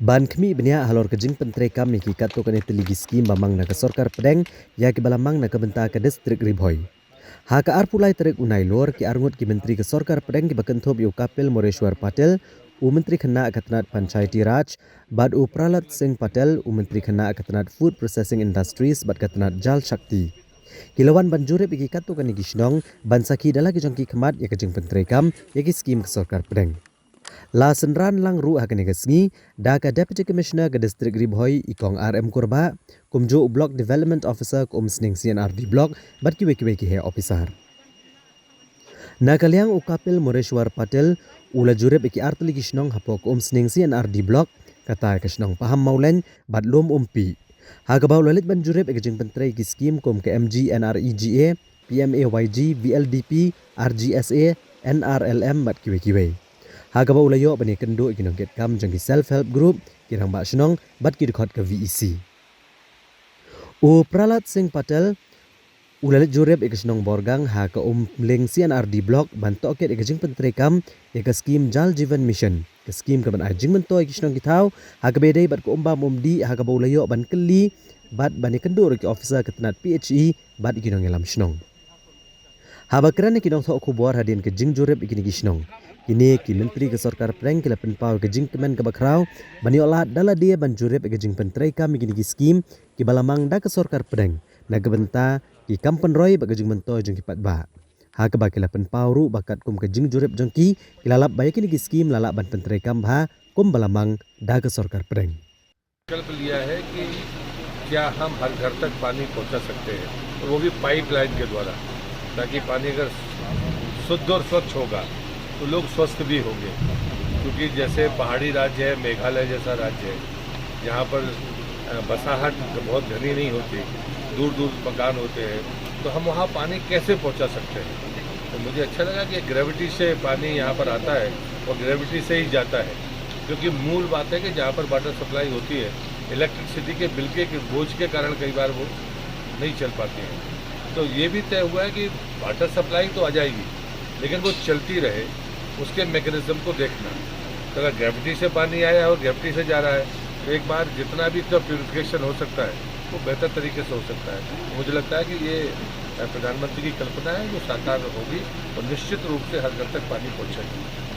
Ban kami benia halor ke Jingpyntrei kami ki kato kan teligi skim bamang na ke Sorkar Pdeng ya ke balamang na ke benta ke distrik Bhoi. Ha ke arpulai terik unai lor ki arngut ki Myntri ke Sorkar Pdeng ki bakentop yu kapil Moreshwar Patel u Myntri kena katnat Panchayati Raj bad u Pralat Singh Patel u Myntri kena katnat Food Processing Industries bad katnat Jal Shakti. Kilawan banjure bagi kato kan igi shnong ban Sakhi dalagi jongki kemat ya ke Jingpyntrei kam ya ki skim ke Sorkar Pdeng. La senran lang ru hakane gasngi da ka deputy commissioner ke distrik Bhoi ikong RM Kurba kumjo block development officer kum sning CNRD block bat ki he officer na kalyang ukapil Moreshwar Patel ula jure beki artli gishnong hapok sning CNRD block kata kishnong paham maulen bat lom umpi ha ka baw lalit ban jure beki Jingpyntrei ki skim kum ke MG NREGA PMAYG VLDP RGSA NRLM bat ki Hagaba ulayo bani kendo ikinong get kam jangki self-help group kirang ba shnong bat ki dekhot ke VEC. U Pralat Singh Patel ulalit jureb ikisnong borgang ha ke ling CNRD block bantok ket ikijing Jingpyntrei kam ke skim Jal Jivan Mission. Ke skim ke ban ajing mentoi ikisnong kitau ha ke bedai bat ko umbam umdi ha ke ulayo ban keli bat bani kendo ke officer ketenat PHE bat ikinong elam shnong. Haba kerana kinong thok kubor hadin ke jing jureb ikini gisnong. Kini ki Myntri ke Sorkar Pdeng kila penpau ke Jingkemen ke bakrau bani olah dala dia banjurep ke Jingpyntrei kami gini ki skim ki balamang da ke Sorkar Pdeng na gebenta ki Pynroi bagi Jingmentoi jeng ki patba ha ke bakila penpau ru bakat kum ke Jingjurep jengki kilalap bayak kini ki skim lalap ban Pynroi kam bha kum balamang da ke Sorkar Pdeng. विकल्प लिया है कि क्या हम हर घर तक पानी पहुंचा सकते हैं और वो भी पाइपलाइन के द्वारा ताकि पानी अगर शुद्ध और स्वच्छ होगा तो लोग स्वस्थ भी होंगे क्योंकि जैसे पहाड़ी राज्य है मेघालय जैसा राज्य है जहाँ पर बसाहट बहुत घनी नहीं होती दूर दूर मकान होते हैं तो हम वहाँ पानी कैसे पहुँचा सकते हैं तो मुझे अच्छा लगा कि ग्रेविटी से पानी यहाँ पर आता है और ग्रेविटी से ही जाता है क्योंकि मूल बात है कि जहाँ पर वाटर सप्लाई होती है इलेक्ट्रिसिटी के बिल के बोझ के कारण कई बार वो नहीं चल पाती है तो ये भी तय हुआ है कि वाटर सप्लाई तो आ जाएगी लेकिन वो चलती रहे उसके मैकेनिज्म को देखना तो अगर ग्रेविटी से पानी आया और ग्रेविटी से जा रहा है तो एक बार जितना भी इसका प्यूरिफिकेशन हो सकता है वो बेहतर तरीके से हो सकता है तो मुझे लगता है कि ये प्रधानमंत्री की कल्पना है जो साकार होगी और निश्चित रूप से हर घर तक पानी पहुँचेगी.